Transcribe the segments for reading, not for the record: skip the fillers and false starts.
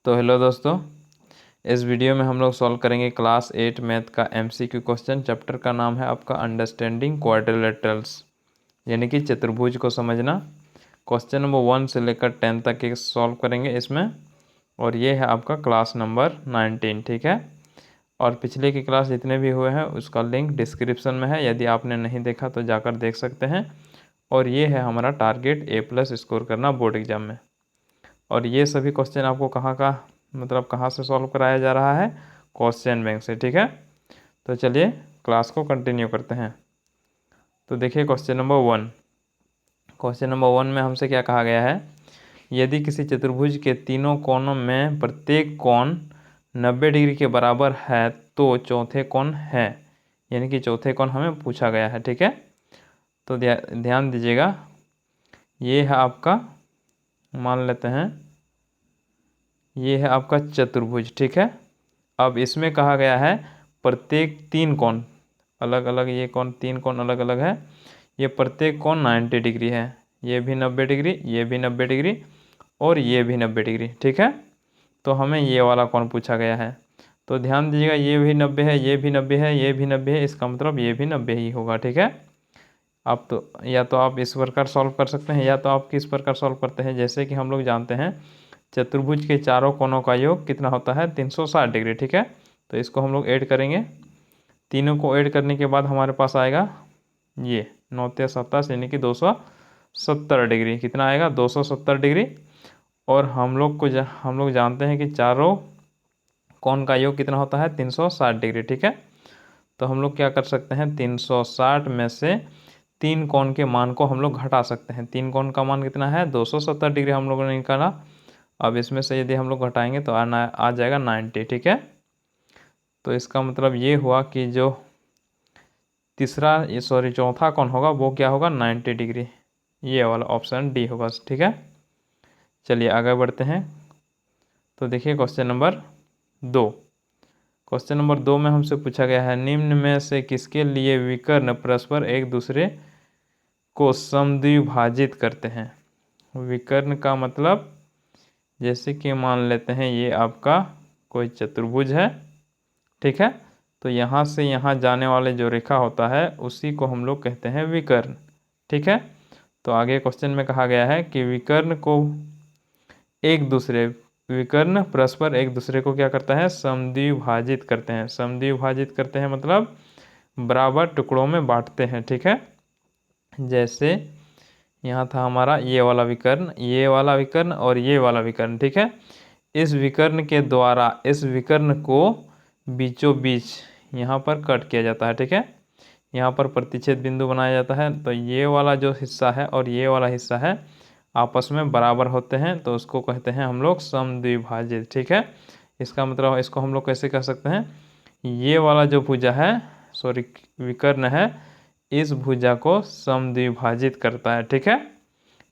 तो हेलो दोस्तों, इस वीडियो में हम लोग सॉल्व करेंगे क्लास 8 मैथ का एमसीक्यू क्वेश्चन। चैप्टर का नाम है आपका अंडरस्टैंडिंग क्वाड्रिलेटरल्स, यानी कि चतुर्भुज को समझना। क्वेश्चन नंबर 1 से लेकर 10 तक के सॉल्व करेंगे इसमें, और ये है आपका क्लास नंबर 19, ठीक है। और पिछले की क्लास जितने भी हुए हैं उसका लिंक डिस्क्रिप्शन में है, यदि आपने नहीं देखा तो जाकर देख सकते हैं। और ये है हमारा टारगेट A+ स्कोर करना बोर्ड एग्जाम में। और ये सभी क्वेश्चन आपको कहाँ से सॉल्व कराया जा रहा है? क्वेश्चन बैंक से, ठीक है। तो चलिए क्लास को कंटिन्यू करते हैं। तो देखिए क्वेश्चन नंबर वन में हमसे क्या कहा गया है? यदि किसी चतुर्भुज के तीनों कोनों में प्रत्येक कोण 90 डिग्री के बराबर है तो चौथे कोण है, यानी कि चौथे कोण हमें पूछा गया है, ठीक है। तो ध्यान दीजिएगा, ये है आपका, मान लेते हैं ये है आपका चतुर्भुज, ठीक है। अब इसमें कहा गया है प्रत्येक तीन कोण अलग अलग, ये कोण तीन कोण अलग अलग है। ये प्रत्येक कोण 90 डिग्री है, ये भी 90 डिग्री, ये भी 90 डिग्री और ये भी 90 डिग्री, ठीक है। तो हमें ये वाला कोण पूछा गया है। तो ध्यान दीजिएगा, ये भी 90 है, ये भी 90 है, ये भी 90 है, इसका मतलब ये भी 90 ही होगा, ठीक है। आप तो या तो आप इस प्रकार सॉल्व कर सकते हैं, या तो आप किस प्रकार सॉल्व करते हैं, जैसे कि हम लोग जानते हैं चतुर्भुज के चारों कोनों का योग कितना होता है? 360 डिग्री, ठीक है। तो इसको हम लोग ऐड करेंगे, तीनों को ऐड करने के बाद हमारे पास आएगा ये 9×7 यानी कि 270 डिग्री। कितना आएगा? 270 डिग्री। और हम लोग जानते हैं कि चारों कोण का योग कितना होता है? 360 डिग्री, ठीक है। तो हम लोग क्या कर सकते हैं? 360 में से तीन कोण के मान को हम लोग घटा सकते हैं। तीन कोण का मान कितना है? 270 डिग्री हम लोगों ने निकाला। अब इसमें से यदि हम लोग घटाएंगे तो आ जाएगा 90, ठीक है। तो इसका मतलब ये हुआ कि जो चौथा कोण होगा वो क्या होगा? 90 डिग्री। ये वाला ऑप्शन डी होगा, ठीक है। चलिए आगे बढ़ते हैं। तो देखिए क्वेश्चन नंबर 2। क्वेश्चन नंबर 2 में हमसे पूछा गया है, निम्न में से किसके लिए विकर्ण परस्पर एक दूसरे को समद्विभाजित करते हैं? विकर्ण का मतलब, जैसे कि मान लेते हैं ये आपका कोई चतुर्भुज है, ठीक है। तो यहाँ से यहाँ जाने वाले जो रेखा होता है उसी को हम लोग कहते हैं विकर्ण, ठीक है। तो आगे क्वेश्चन में कहा गया है कि विकर्ण परस्पर एक दूसरे को क्या करता है? समद्विभाजित करते हैं। समद्विभाजित करते हैं मतलब बराबर टुकड़ों में बांटते हैं, ठीक है। जैसे यहाँ था हमारा ये वाला विकर्ण और ये वाला विकर्ण, ठीक है। इस विकर्ण के द्वारा इस विकर्ण को बीचों बीच यहाँ पर कट किया जाता है, ठीक है। यहाँ पर प्रतिच्छेद बिंदु बनाया जाता है। तो ये वाला जो हिस्सा है और ये वाला हिस्सा है आपस में बराबर होते हैं, तो उसको कहते हैं हम लोग समद्विभाजित, ठीक है। इसका मतलब इसको हम लोग कैसे कह सकते हैं? ये वाला जो भुजा है, विकर्ण है, इस भुजा को समद्विभाजित करता है, ठीक है,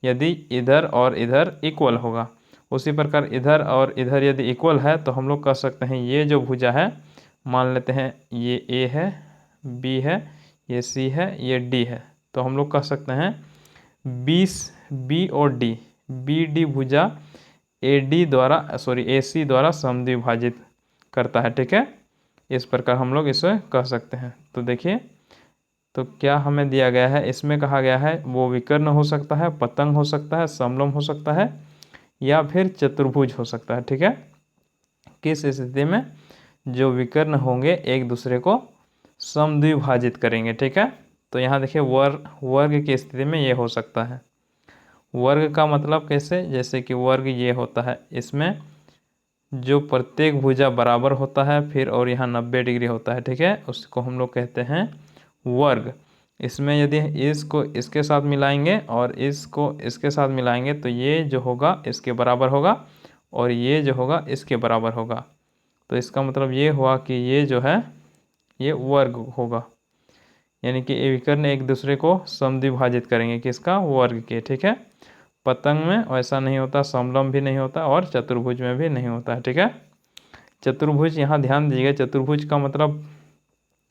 यदि इधर और इधर इक्वल होगा। उसी प्रकार इधर और इधर यदि इक्वल है तो हम लोग कह सकते हैं ये जो भुजा है, मान लेते हैं ये ए है, बी है, ये सी है, ये डी है, तो हम लोग कह सकते हैं बी और डी, बी डी भुजा ए सी द्वारा समद्विभाजित करता है, ठीक है। इस प्रकार हम लोग इसे कह सकते हैं। तो देखिए, तो क्या हमें दिया गया है? इसमें कहा गया है वो विकर्ण हो सकता है, पतंग हो सकता है, समलंब हो सकता है, या फिर चतुर्भुज हो सकता है, ठीक है। किस स्थिति में जो विकर्ण होंगे एक दूसरे को समद्विभाजित करेंगे, ठीक है। तो यहाँ देखिए वर्ग की स्थिति में ये हो सकता है। वर्ग का मतलब कैसे? जैसे कि वर्ग ये होता है, इसमें जो प्रत्येक भुजा बराबर होता है फिर और यहाँ 90 डिग्री होता है, ठीक है, उसको हम लोग कहते हैं वर्ग। इसमें यदि इसको इसके साथ मिलाएंगे और इसको इसके साथ मिलाएंगे तो ये जो होगा इसके बराबर होगा और ये जो होगा इसके बराबर होगा। तो इसका मतलब ये हुआ कि ये जो है ये वर्ग होगा, यानी कि ये विकर्ण एक दूसरे को समद्विभाजित करेंगे, किसका? वर्ग के, ठीक है। पतंग में वैसा नहीं होता, समलंब भी नहीं होता और चतुर्भुज में भी नहीं होता है, ठीक है। चतुर्भुज, यहाँ ध्यान दीजिएगा, चतुर्भुज का मतलब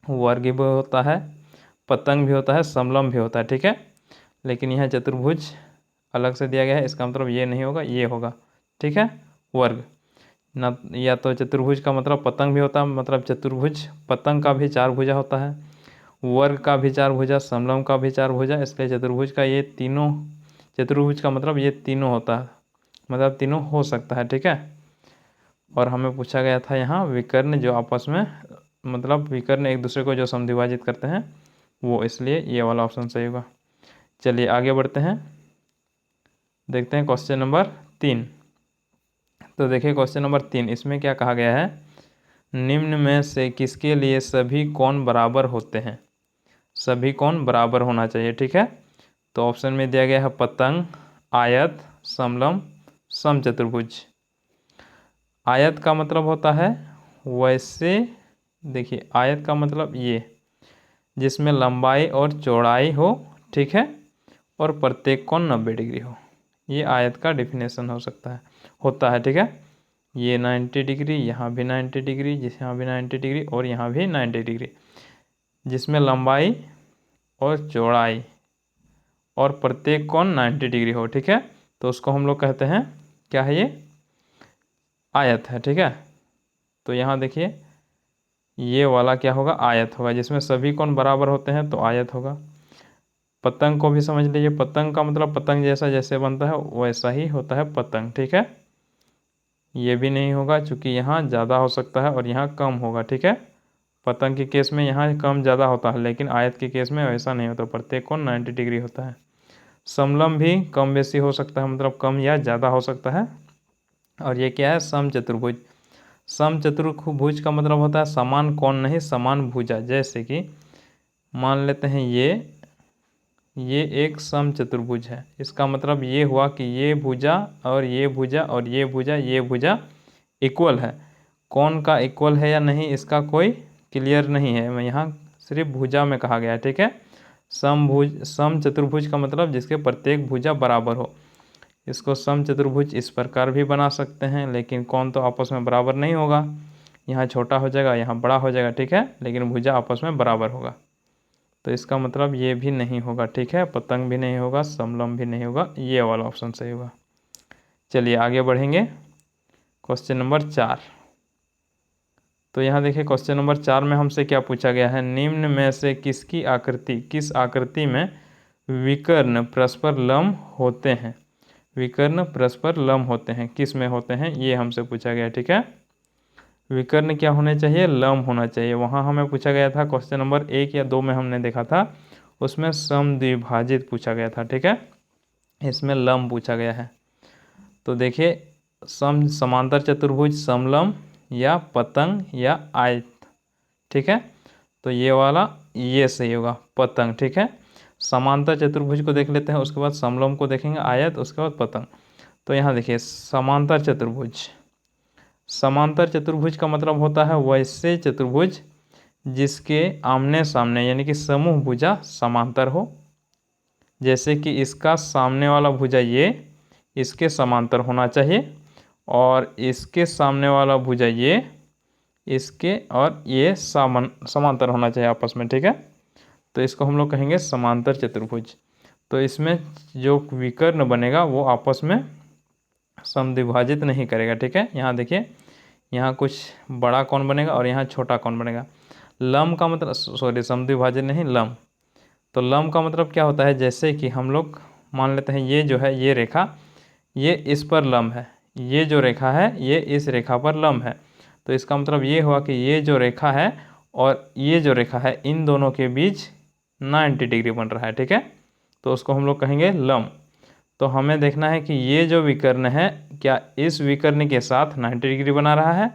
वर्ग भी होता है, पतंग भी होता है, समलंब भी होता है, ठीक है। लेकिन यह चतुर्भुज अलग से दिया गया है, इसका मतलब ये नहीं होगा, ये होगा, ठीक है, वर्ग। ना, या तो चतुर्भुज का मतलब पतंग भी होता है, मतलब चतुर्भुज पतंग का भी 4 भुजा होता है, वर्ग का भी 4 भुजा, समलंब का भी 4 भुजा, इसलिए चतुर्भुज का ये तीनों, चतुर्भुज का मतलब ये तीनों होता है, मतलब तीनों हो सकता है, ठीक है। और हमें पूछा गया था यहाँ विकर्ण जो आपस में, मतलब विकर्ण एक दूसरे को जो समद्विभाजित करते हैं वो, इसलिए ये वाला ऑप्शन सही होगा। चलिए आगे बढ़ते हैं, देखते हैं क्वेश्चन नंबर 3। तो देखिए क्वेश्चन नंबर 3, इसमें क्या कहा गया है, निम्न में से किसके लिए सभी कोण बराबर होते हैं। सभी कोण बराबर होना चाहिए, ठीक है। तो ऑप्शन में दिया गया है पतंग, आयत, समलंब, समचतुर्भुज। आयत का मतलब होता है वैसे, देखिए आयत का मतलब ये जिसमें लंबाई और चौड़ाई हो, ठीक है, और प्रत्येक कोण 90 डिग्री हो, ये आयत का डिफिनेशन हो सकता है, होता है, ठीक है। ये 90 डिग्री, यहाँ भी 90 डिग्री, जिस यहाँ भी 90 डिग्री और यहाँ भी 90 डिग्री, जिसमें लंबाई और चौड़ाई और प्रत्येक कोण 90 डिग्री हो, ठीक है। तो उसको हम लोग कहते हैं, क्या है ये, आयत है, ठीक है। तो यहाँ देखिए ये वाला क्या होगा, आयत होगा, जिसमें सभी कोण बराबर होते हैं तो आयत होगा। पतंग को भी समझ लीजिए, पतंग का मतलब पतंग जैसा जैसे बनता है वैसा ही होता है पतंग, ठीक है। ये भी नहीं होगा क्योंकि यहाँ ज़्यादा हो सकता है और यहाँ कम होगा, ठीक है। पतंग के केस में यहाँ कम ज़्यादा होता है, लेकिन आयत के केस में वैसा नहीं होता, प्रत्येक कोण 90 डिग्री होता है। समलंब भी कम बेसी हो सकता है, मतलब कम या ज़्यादा हो सकता है। और ये क्या है, समचतुर्भुज। समचतुर्भुज का मतलब होता है समान कोण नहीं, समान भुजा। जैसे कि मान लेते हैं ये एक समचतुर्भुज है, इसका मतलब ये हुआ कि ये भुजा और ये भुजा और ये भुजा इक्वल है। कोण का इक्वल है या नहीं इसका कोई क्लियर नहीं है, मैं यहाँ सिर्फ भुजा में कहा गया है, ठीक है। समचतुर्भुज का मतलब जिसके प्रत्येक भुजा बराबर हो। इसको समचतुर्भुज इस प्रकार भी बना सकते हैं, लेकिन कोण तो आपस में बराबर नहीं होगा, यहाँ छोटा हो जाएगा यहाँ बड़ा हो जाएगा, ठीक है, लेकिन भुजा आपस में बराबर होगा। तो इसका मतलब ये भी नहीं होगा, ठीक है, पतंग भी नहीं होगा, समलंब भी नहीं होगा, ये वाला ऑप्शन सही होगा। चलिए आगे बढ़ेंगे, क्वेश्चन नंबर 4। तो यहाँ देखिए क्वेश्चन नंबर 4 में हमसे क्या पूछा गया है, निम्न में से किसकी आकृति, किस आकृति में विकर्ण परस्पर लंब होते हैं। विकर्ण परस्पर लंब होते हैं, किस में होते हैं ये हमसे पूछा गया, ठीक है। विकर्ण क्या होने चाहिए, लंब होना चाहिए। वहाँ हमें पूछा गया था क्वेश्चन नंबर 1 या 2 में हमने देखा था, उसमें समद्विभाजित पूछा गया था, ठीक है। इसमें लंब पूछा गया है। तो देखिए समांतर चतुर्भुज, समलंब या पतंग या आयत, ठीक है। तो ये वाला ये सही होगा, पतंग, ठीक है। समांतर चतुर्भुज को देख लेते हैं, उसके बाद समलंब को देखेंगे, आयत, उसके बाद पतंग। तो यहाँ देखिए समांतर चतुर्भुज, समांतर चतुर्भुज का मतलब होता है वैसे चतुर्भुज जिसके आमने सामने यानी कि समूह भुजा समांतर हो। जैसे कि इसका सामने वाला भुजा ये इसके समांतर होना चाहिए, और इसके सामने वाला भुजा ये इसके और ये समांतर होना चाहिए आपस में, ठीक है। तो इसको हम लोग कहेंगे समांतर चतुर्भुज। तो इसमें जो विकर्ण बनेगा वो आपस में समद्विभाजित नहीं करेगा, ठीक है। यहाँ देखिए यहाँ कुछ बड़ा कोण बनेगा और यहाँ छोटा कोण बनेगा। लंब का मतलब, सॉरी समद्विभाजित नहीं, लंब। तो लंब का मतलब क्या होता है, जैसे कि हम लोग मान लेते हैं ये जो है ये रेखा ये इस पर लंब है, ये जो रेखा है ये इस रेखा पर लंब है। तो इसका मतलब ये हुआ कि ये जो रेखा है और ये जो रेखा है इन दोनों के बीच 90 डिग्री बन रहा है, ठीक है। तो उसको हम लोग कहेंगे लंब। तो हमें देखना है कि ये जो विकर्ण है क्या इस विकर्ण के साथ 90 डिग्री बना रहा है,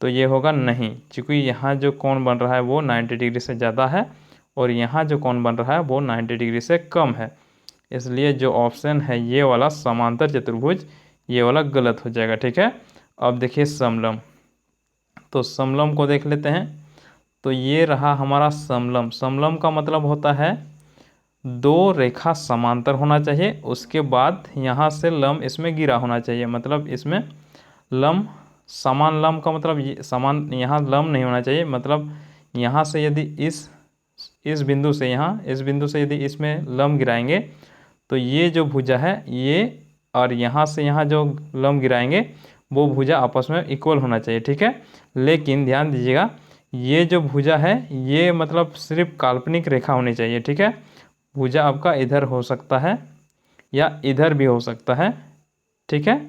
तो ये होगा नहीं, क्योंकि यहाँ जो कोण बन रहा है वो 90 डिग्री से ज़्यादा है और यहाँ जो कोण बन रहा है वो 90 डिग्री से कम है। इसलिए जो ऑप्शन है ये वाला समांतर चतुर्भुज, ये वाला गलत हो जाएगा, ठीक है। अब देखिए समलंब, तो समलंब को देख लेते हैं। तो ये रहा हमारा समलंब। समलंब का मतलब होता है दो रेखा समांतर होना चाहिए, उसके बाद यहाँ से लंब इसमें गिरा होना चाहिए, मतलब इसमें लंब समान, लंब का मतलब ये समान, यहाँ लंब नहीं होना चाहिए, मतलब यहाँ से यदि इस बिंदु से यहाँ इस बिंदु से यदि इसमें लंब गिराएंगे तो ये जो भुजा है ये, और यहाँ से यहाँ जो लंब गिराएंगे वो भुजा आपस में इक्वल होना चाहिए, ठीक है। लेकिन ध्यान दीजिएगा, ये जो भुजा है ये मतलब सिर्फ काल्पनिक रेखा होनी चाहिए, ठीक है। भुजा आपका इधर हो सकता है या इधर भी हो सकता है, ठीक है,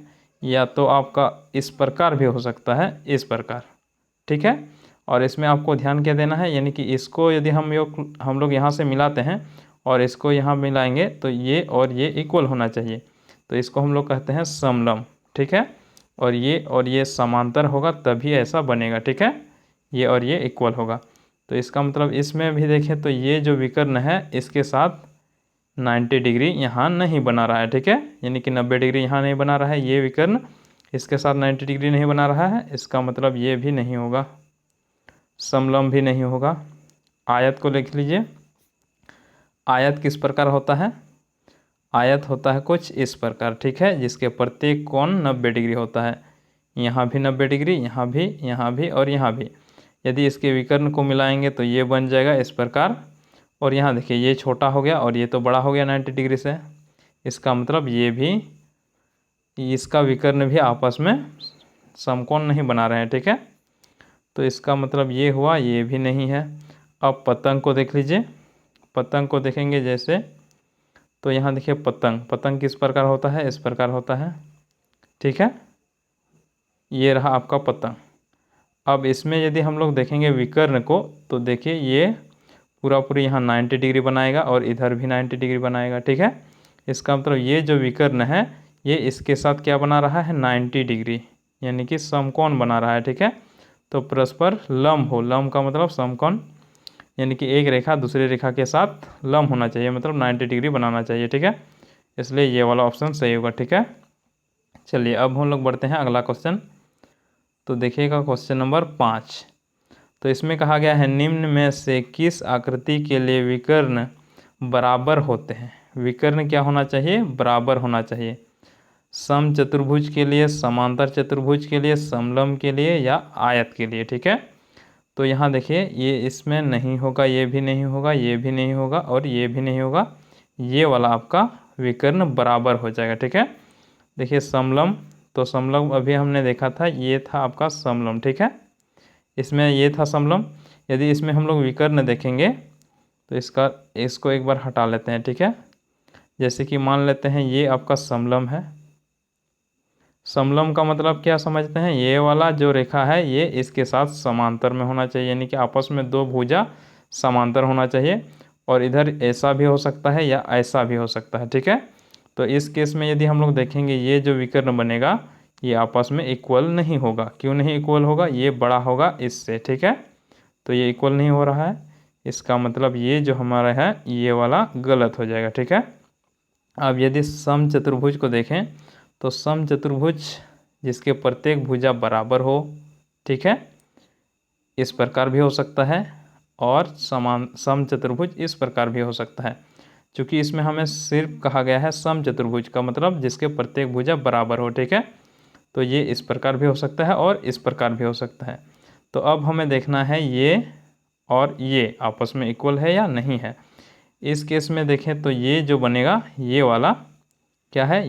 या तो आपका इस प्रकार भी हो सकता है, इस प्रकार, ठीक है। और इसमें आपको ध्यान क्या देना है, यानी कि इसको यदि हम लोग यहाँ से मिलाते हैं और इसको यहाँ मिलाएंगे तो ये और ये इक्वल होना चाहिए, तो इसको हम लोग कहते हैं समलंब, ठीक है। और ये समांतर होगा तभी ऐसा बनेगा, ठीक है, ये और ये इक्वल होगा। तो इसका मतलब इसमें भी देखें तो ये जो विकर्ण है इसके साथ 90 डिग्री यहाँ नहीं बना रहा है, ठीक है, यानी कि 90 डिग्री यहाँ नहीं बना रहा है, ये विकर्ण इसके साथ 90 डिग्री नहीं बना रहा है, इसका मतलब ये भी नहीं होगा, समलंब भी नहीं होगा। आयत को लिख लीजिए। आयत किस प्रकार होता है, आयत होता है कुछ इस प्रकार, ठीक है, जिसके प्रत्येक कोण 90 डिग्री होता है। यहाँ भी 90 डिग्री, यहाँ भी और यहाँ भी। यदि इसके विकर्ण को मिलाएंगे तो ये बन जाएगा इस प्रकार। और यहाँ देखिए ये छोटा हो गया और ये तो बड़ा हो गया 90 डिग्री से, इसका मतलब ये भी, इसका विकर्ण भी आपस में समकोण नहीं बना रहे हैं, ठीक है। तो इसका मतलब ये हुआ, ये भी नहीं है। अब पतंग को देख लीजिए। पतंग को देखेंगे जैसे, तो यहाँ देखिए पतंग किस प्रकार होता है, इस प्रकार होता है, ठीक है, ये रहा आपका पतंग। अब इसमें यदि हम लोग देखेंगे विकर्ण को तो देखिए ये पूरी यहाँ 90 डिग्री बनाएगा और इधर भी 90 डिग्री बनाएगा, ठीक है। इसका मतलब ये जो विकर्ण है ये इसके साथ क्या बना रहा है, 90 डिग्री, यानी कि समकोण बना रहा है, ठीक है। तो परस्पर लंब हो, लंब का मतलब समकोण, यानी कि एक रेखा दूसरी रेखा के साथ लंब होना चाहिए, मतलब 90 डिग्री बनाना चाहिए, ठीक है। इसलिए ये वाला ऑप्शन सही होगा, ठीक है। चलिए अब हम लोग बढ़ते हैं अगला क्वेश्चन। तो देखिएगा क्वेश्चन नंबर 5। तो इसमें कहा गया है निम्न में से किस आकृति के लिए विकर्ण बराबर होते हैं। विकर्ण क्या होना चाहिए, बराबर होना चाहिए। समचतुर्भुज के लिए, समांतर चतुर्भुज के लिए, समलंब के लिए या आयत के लिए, ठीक है। तो यहाँ देखिए ये इसमें नहीं होगा, ये भी नहीं होगा, ये भी नहीं होगा और ये भी नहीं होगा, ये वाला आपका विकर्ण बराबर हो जाएगा, ठीक है। देखिए समलंब, तो समलंब अभी हमने देखा था, ये था आपका समलंब, ठीक है, इसमें ये था समलंब। यदि इसमें हम लोग विकर्ण देखेंगे तो इसको एक बार हटा लेते हैं, ठीक है। जैसे कि मान लेते हैं ये आपका समलंब है। समलंब का मतलब क्या समझते हैं, ये वाला जो रेखा है ये इसके साथ समांतर में होना चाहिए, यानी कि आपस में दो भुजा समांतर होना चाहिए। और इधर ऐसा भी हो सकता है या ऐसा भी हो सकता है, ठीक है। तो इस केस में यदि हम लोग देखेंगे ये जो विकर्ण बनेगा ये आपस में इक्वल नहीं होगा। क्यों नहीं इक्वल होगा, ये बड़ा होगा इससे, ठीक है। तो ये इक्वल नहीं हो रहा है, इसका मतलब ये जो हमारा है ये वाला गलत हो जाएगा, ठीक है। अब यदि समचतुर्भुज को देखें तो समचतुर्भुज जिसके प्रत्येक भुजा बराबर हो, ठीक है, इस प्रकार भी हो सकता है, और समचतुर्भुज इस प्रकार भी हो सकता है। क्योंकि इसमें हमें सिर्फ कहा गया है समचतुर्भुज का मतलब जिसके प्रत्येक भुजा बराबर हो, ठीक है। तो ये इस प्रकार भी हो सकता है और इस प्रकार भी हो सकता है। तो अब हमें देखना है ये और ये आपस में इक्वल है या नहीं है। इस केस में देखें तो ये जो बनेगा ये वाला क्या है,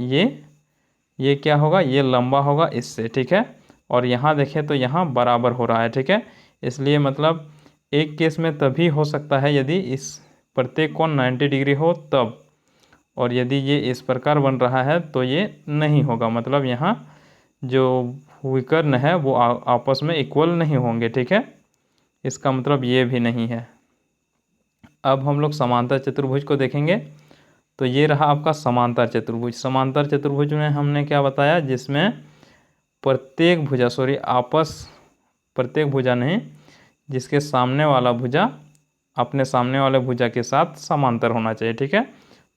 ये क्या होगा, ये लंबा होगा इससे, ठीक है। और यहाँ देखें तो यहाँ बराबर हो रहा है, ठीक है। इसलिए मतलब एक केस में तभी हो सकता है यदि इस प्रत्येक कोण 90 डिग्री हो तब, और यदि ये इस प्रकार बन रहा है तो ये नहीं होगा, मतलब यहाँ जो विकर्ण है वो आपस में इक्वल नहीं होंगे, ठीक है। इसका मतलब ये भी नहीं है। अब हम लोग समांतर चतुर्भुज को देखेंगे। तो ये रहा आपका समांतर चतुर्भुज। समांतर चतुर्भुज में हमने क्या बताया, जिसमें प्रत्येक भुजा नहीं, जिसके सामने वाला भुजा अपने सामने वाले भुजा के साथ समांतर होना चाहिए, ठीक है।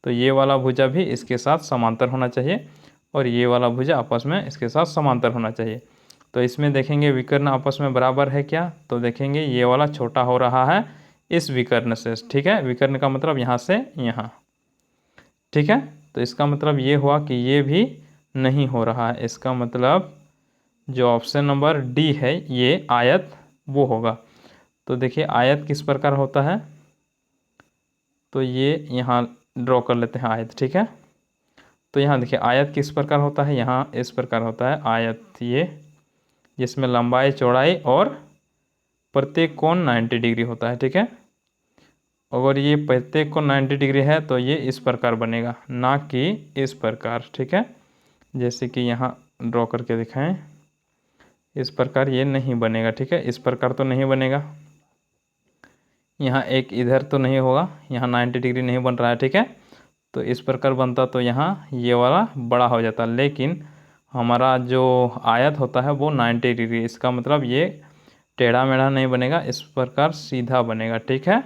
तो ये वाला भुजा भी इसके साथ समांतर होना चाहिए और ये वाला भुजा आपस में इसके साथ समांतर होना चाहिए। तो इसमें देखेंगे विकर्ण आपस में बराबर है क्या, तो देखेंगे ये वाला छोटा हो रहा है इस विकर्ण से, ठीक है। विकर्ण का मतलब यहाँ से यहाँ, ठीक है। तो इसका मतलब ये हुआ कि ये भी नहीं हो रहा है। इसका मतलब जो ऑप्शन नंबर डी है ये आयत वो होगा। तो देखिए आयत किस प्रकार होता है, तो ये यहाँ ड्रॉ कर लेते हैं आयत, ठीक है। तो यहाँ देखिए आयत किस प्रकार होता है, यहाँ इस प्रकार होता है आयत, ये जिसमें लंबाई चौड़ाई और प्रत्येक कोण 90 डिग्री होता है। ठीक है, अगर ये प्रत्येक कोण 90 डिग्री है तो ये इस प्रकार बनेगा, ना कि इस प्रकार। ठीक है, जैसे कि यहाँ ड्रॉ करके दिखाएं, इस प्रकार ये नहीं बनेगा। ठीक है, इस प्रकार तो नहीं बनेगा, यहाँ एक इधर तो नहीं होगा, यहाँ 90 डिग्री नहीं बन रहा है। ठीक है, तो इस प्रकार बनता तो यहाँ ये वाला बड़ा हो जाता, लेकिन हमारा जो आयत होता है वो 90 डिग्री, इसका मतलब ये टेढ़ा मेढ़ा नहीं बनेगा, इस प्रकार सीधा बनेगा। ठीक है,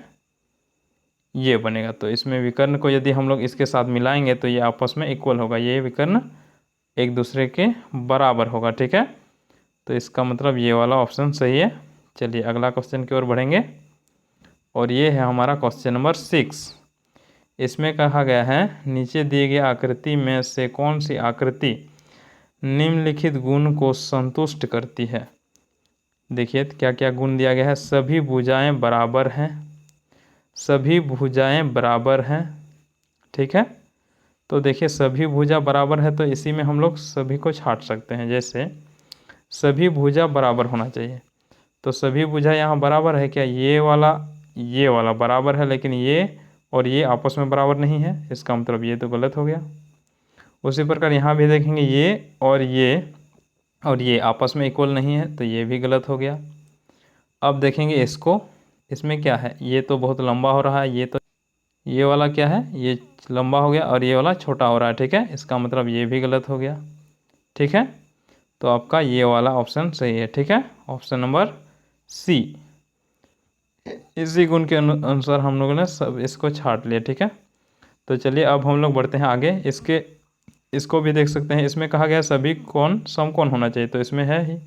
ये बनेगा। तो इसमें विकर्ण को यदि हम लोग इसके साथ मिलाएंगे तो ये आपस में इक्वल होगा, ये विकर्ण एक दूसरे के बराबर होगा। ठीक है, तो इसका मतलब ये वाला ऑप्शन सही है। चलिए अगला क्वेश्चन की ओर बढ़ेंगे, और ये है हमारा क्वेश्चन नंबर 6। इसमें कहा गया है नीचे दिए गए आकृति में से कौन सी आकृति निम्नलिखित गुण को संतुष्ट करती है। देखिए क्या क्या गुण दिया गया है, सभी भुजाएं बराबर हैं, सभी भुजाएं बराबर हैं। ठीक है, तो देखिए सभी भुजा बराबर है तो इसी में हम लोग सभी को छांट सकते हैं, जैसे सभी भुजा बराबर होना चाहिए, तो सभी भुजा यहाँ बराबर है क्या, ये वाला बराबर है, लेकिन ये और ये आपस में बराबर नहीं है, इसका मतलब ये तो गलत हो गया। उसी प्रकार यहाँ भी देखेंगे ये और ये आपस में इक्वल नहीं है, तो ये भी गलत हो गया। अब देखेंगे इसको, इसमें क्या है, ये तो बहुत लंबा हो रहा है, ये वाला क्या है, ये लंबा हो गया और ये वाला छोटा हो रहा है। ठीक है, इसका मतलब ये भी गलत हो गया। ठीक है, तो आपका ये वाला ऑप्शन सही है। ठीक है, ऑप्शन नंबर सी। इसी गुण के अनुसार हम लोगों ने सब इसको छांट लिया। ठीक है, तो चलिए अब हम लोग बढ़ते हैं आगे। इसको भी देख सकते हैं, इसमें कहा गया सभी कोण समकोण होना चाहिए, तो इसमें है ही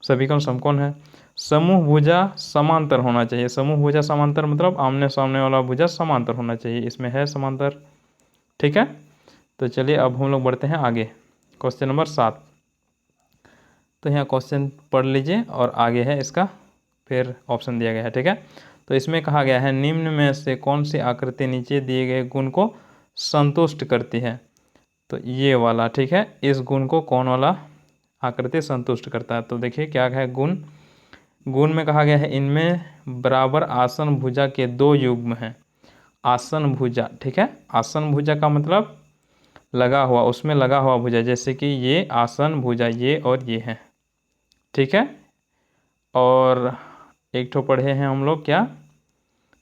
सभी कोण समकोण है। समूह भुजा समांतर होना चाहिए, समूह भुजा समांतर मतलब आमने सामने वाला भुजा समांतर होना चाहिए, इसमें है समांतर। ठीक है, तो चलिए अब हम लोग बढ़ते हैं आगे, क्वेश्चन नंबर 7। तो यहाँ क्वेश्चन पढ़ लीजिए और आगे है इसका फिर ऑप्शन दिया गया है। ठीक है, तो इसमें कहा गया है निम्न में से कौन सी आकृति नीचे दिए गए गुण को संतुष्ट करती है, तो ये वाला। ठीक है, इस गुण को कौन वाला आकृति संतुष्ट करता है, तो देखिए क्या है गुण में कहा गया है इनमें बराबर आसन भुजा के 2 युग्म हैं। आसन भुजा, ठीक है, आसन भुजा का मतलब लगा हुआ, उसमें लगा हुआ भुजा, जैसे कि ये आसन भुजा, ये और ये है। ठीक है, और एक ठो पढ़े हैं हम लोग क्या,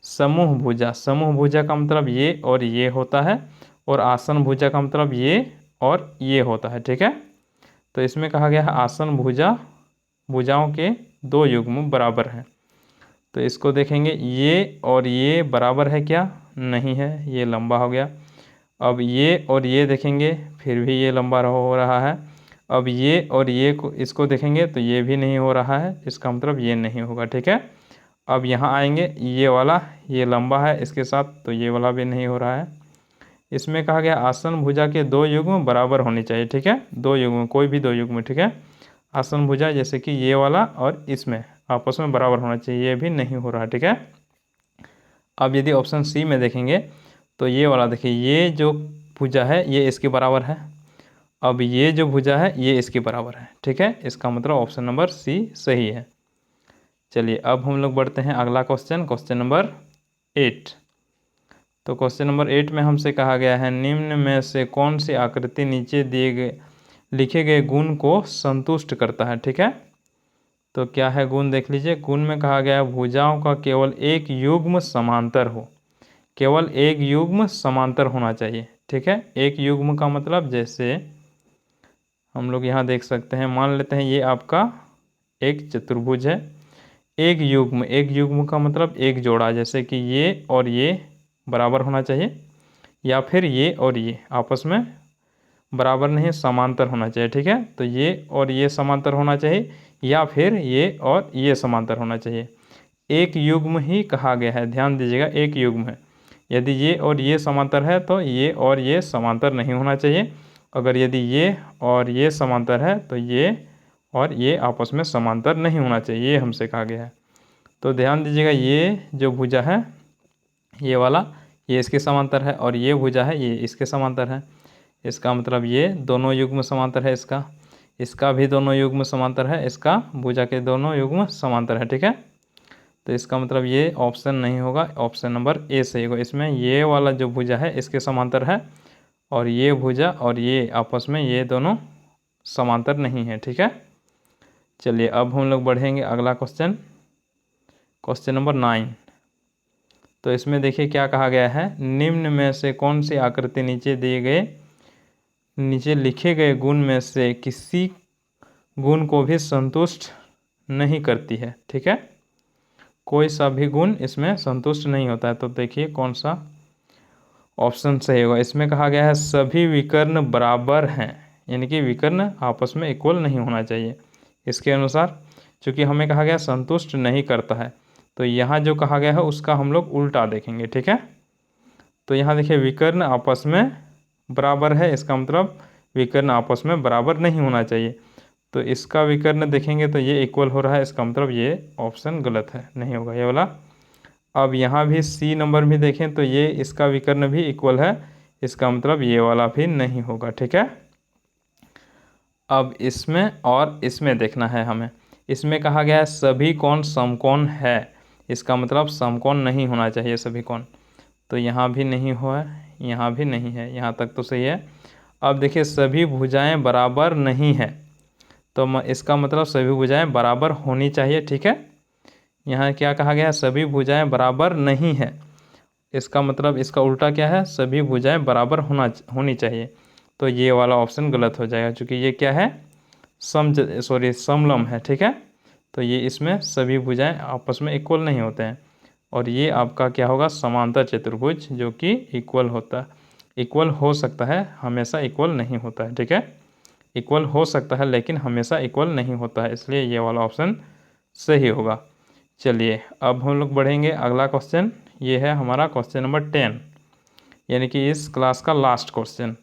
समूह भुजा। समूह भुजा का मतलब ये और ये होता है, और आसन भुजा का मतलब ये और ये होता है। ठीक है, तो इसमें कहा गया है आसन भुजाओं के 2 युग्म बराबर हैं, तो इसको देखेंगे ये और ये बराबर है क्या, नहीं है, ये लंबा हो गया। अब ये और ये देखेंगे, फिर भी ये लंबा हो रहा है। अब ये और ये को इसको देखेंगे तो ये भी नहीं हो रहा है, इसका मतलब ये नहीं होगा। ठीक है, अब यहाँ आएंगे, ये वाला ये लंबा है इसके साथ, तो ये वाला भी नहीं हो रहा है। इसमें कहा गया आसन भुजा के 2 युग्म बराबर होनी चाहिए। ठीक है, 2 युग्म, कोई भी 2 युग्म। ठीक है, आसन भुजा जैसे कि ये वाला और इसमें आपस में बराबर होना चाहिए, ये भी नहीं हो रहा है। ठीक है, अब यदि ऑप्शन सी में देखेंगे तो ये वाला देखिए, ये जो भुजा है ये इसके बराबर है, अब ये जो भुजा है ये इसके बराबर है। ठीक है, इसका मतलब ऑप्शन नंबर सी सही है। चलिए अब हम लोग बढ़ते हैं अगला क्वेश्चन, क्वेश्चन नंबर 8। तो क्वेश्चन नंबर 8 में हमसे कहा गया है निम्न में से कौन सी आकृति नीचे दिए गए लिखे गए गुण को संतुष्ट करता है। ठीक है, तो क्या है गुण देख लीजिए। गुण में कहा गया है भुजाओं का केवल एक युग्म समांतर हो, केवल एक युग्म समांतर होना चाहिए। ठीक है, एक युग्म का मतलब जैसे हम लोग यहाँ देख सकते हैं, मान लेते हैं ये आपका एक चतुर्भुज है, एक युग्म का मतलब एक जोड़ा, जैसे कि ये और ये बराबर होना चाहिए, या फिर ये और ये आपस में बराबर नहीं समांतर होना चाहिए। ठीक है, तो ये और ये समांतर होना चाहिए, या फिर ये और ये समांतर होना चाहिए। एक युग्म ही कहा गया है, ध्यान दीजिएगा, एक युग्म है। यदि ये और ये समांतर है तो ये और ये समांतर नहीं होना चाहिए, अगर यदि ये और ये समांतर है तो ये और ये आपस में समांतर नहीं होना चाहिए, ये हमसे कहा गया है। तो ध्यान दीजिएगा, ये जो भुजा है ये वाला ये इसके समांतर है, और ये भुजा है ये इसके समांतर है। इसका मतलब ये दोनों युग्म समांतर है, इसका भी दोनों युग्म समांतर है, इसका भुजा के दोनों युग्म समांतर है। ठीक है, तो इसका मतलब ये ऑप्शन नहीं होगा, ऑप्शन नंबर ए सही होगा। इसमें ये वाला जो भुजा है इसके समांतर है और ये भुजा और ये आपस में ये दोनों समांतर नहीं है। ठीक है, चलिए अब हम लोग बढ़ेंगे अगला क्वेश्चन, क्वेश्चन नंबर 9। तो इसमें देखिए क्या कहा गया है, निम्न में से कौन सी आकृति नीचे लिखे गए गुण में से किसी गुण को भी संतुष्ट नहीं करती है। ठीक है, कोई सा भी गुण इसमें संतुष्ट नहीं होता है। तो देखिए कौन सा ऑप्शन सही होगा। इसमें कहा गया है सभी विकर्ण बराबर हैं, यानी कि विकर्ण आपस में इक्वल नहीं होना चाहिए इसके अनुसार, चूँकि हमें कहा गया संतुष्ट नहीं करता है। तो यहाँ जो कहा गया है उसका हम लोग उल्टा देखेंगे। ठीक है, तो यहाँ देखिए विकर्ण आपस में बराबर है, इसका मतलब विकर्ण आपस में बराबर नहीं होना चाहिए। तो इसका विकर्ण देखेंगे तो ये इक्वल हो रहा है, इसका मतलब ये ऑप्शन गलत है, नहीं होगा ये वाला। अब यहाँ भी सी नंबर भी देखें तो ये इसका विकर्ण भी इक्वल है, इसका मतलब ये वाला भी नहीं होगा। ठीक है, अब इसमें और इसमें देखना है हमें। इसमें कहा गया है सभी कोण समकोण है, इसका मतलब समकोण नहीं होना चाहिए सभी कोण। तो यहाँ भी नहीं हुआ, यहाँ भी नहीं है, यहाँ तक तो सही है। अब देखिए सभी भुजाएं बराबर नहीं है, तो इसका मतलब सभी भुजाएं बराबर होनी चाहिए। ठीक है, यहाँ क्या कहा गया है, सभी भुजाएं बराबर नहीं है, इसका मतलब इसका उल्टा क्या है, सभी भुजाएं बराबर होनी चाहिए। तो ये वाला ऑप्शन गलत हो जाएगा, क्योंकि ये क्या है, समलम है। ठीक है, तो ये इसमें सभी भुजाएं आपस में इक्वल नहीं होते हैं। और ये आपका क्या होगा, समांतर चतुर्भुज, जो कि इक्वल हो सकता है, हमेशा इक्वल नहीं होता है। ठीक है, इक्वल हो सकता है लेकिन हमेशा इक्वल नहीं होता है, इसलिए ये वाला ऑप्शन सही होगा। चलिए अब हम लोग बढ़ेंगे अगला क्वेश्चन, ये है हमारा क्वेश्चन नंबर 10, यानी कि इस क्लास का लास्ट क्वेश्चन।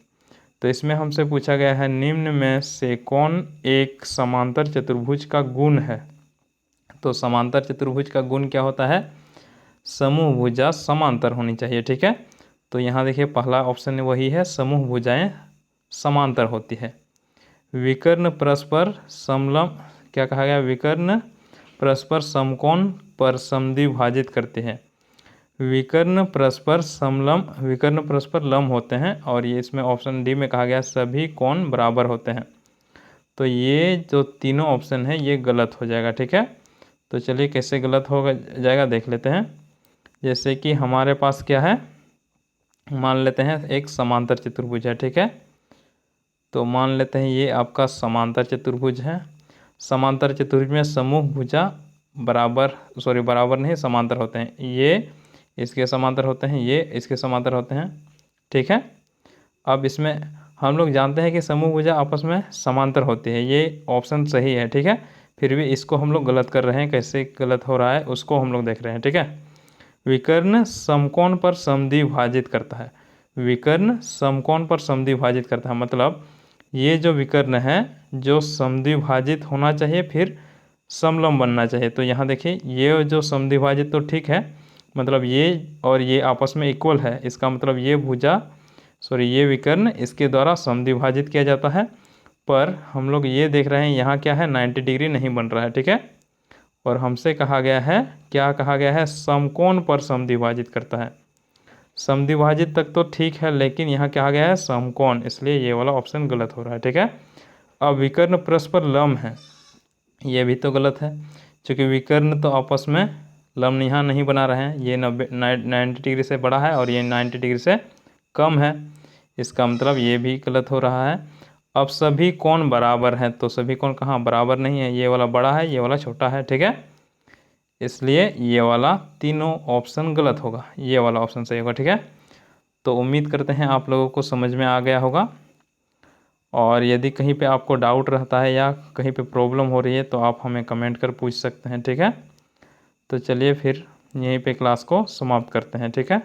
तो इसमें हमसे पूछा गया है निम्न में से कौन एक समांतर चतुर्भुज का गुण है। तो समांतर चतुर्भुज का गुण क्या होता है, समूह भुजा समांतर होनी चाहिए। ठीक है, तो यहाँ देखिए पहला ऑप्शन वही है, समूह भुजाएं समांतर होती है। विकर्ण परस्पर समलम, क्या कहा गया, विकर्ण परस्पर समकोण पर समद्विभाजित करते हैं। विकर्ण परस्पर समलम, विकर्ण परस्पर लम होते हैं, और ये इसमें ऑप्शन डी में कहा गया सभी कोण बराबर होते हैं। तो ये जो तीनों ऑप्शन है ये गलत हो जाएगा। ठीक है, तो चलिए कैसे गलत हो जाएगा देख लेते हैं। जैसे कि हमारे पास क्या है, मान लेते हैं एक समांतर चतुर्भुज है। ठीक है, तो मान लेते हैं ये आपका समांतर चतुर्भुज है। समांतर चतुर्भुज में समूह भुजा बराबर नहीं समांतर होते हैं, ये इसके समांतर होते हैं, ये इसके समांतर होते हैं। ठीक है, अब इसमें हम लोग जानते हैं कि समूह भुजा आपस में समांतर होती है, ये ऑप्शन सही है। ठीक है, फिर भी इसको हम लोग गलत कर रहे हैं, कैसे गलत हो रहा है उसको हम लोग देख रहे हैं। ठीक है, विकर्ण समकोण पर समद्विभाजित करता है, विकर्ण समकोण पर समद्विभाजित करता है, मतलब ये जो विकर्ण है जो समद्विभाजित होना चाहिए फिर समलम बनना चाहिए। तो यहाँ देखिए ये जो समद्विभाजित तो ठीक है, मतलब ये और ये आपस में इक्वल है, इसका मतलब ये विकर्ण इसके द्वारा समद्विभाजित किया जाता है। पर हम लोग ये देख रहे हैं यहाँ क्या है, 90 डिग्री नहीं बन रहा है। ठीक है, और हमसे कहा गया है, क्या कहा गया है, समकोण पर समद्विभाजित करता है। समद्विभाजित तक तो ठीक है, लेकिन यहाँ क्या आ गया है, समकोण, इसलिए ये वाला ऑप्शन गलत हो रहा है। ठीक है, अब विकर्ण परस्पर लम है, ये भी तो गलत है, क्योंकि विकर्ण तो आपस में लम यहाँ नहीं बना रहे हैं, ये 90 डिग्री से बड़ा है और ये 90 डिग्री से कम है, इसका मतलब ये भी गलत हो रहा है। अब सभी कोण बराबर हैं, तो सभी कोण कहाँ बराबर नहीं है, ये वाला बड़ा है, ये वाला छोटा है। ठीक है, इसलिए ये वाला तीनों ऑप्शन गलत होगा, ये वाला ऑप्शन सही होगा। ठीक है, तो उम्मीद करते हैं आप लोगों को समझ में आ गया होगा, और यदि कहीं पे आपको डाउट रहता है या कहीं पे प्रॉब्लम हो रही है तो आप हमें कमेंट कर पूछ सकते हैं। ठीक है, तो चलिए फिर यहीं पे क्लास को समाप्त करते हैं। ठीक है।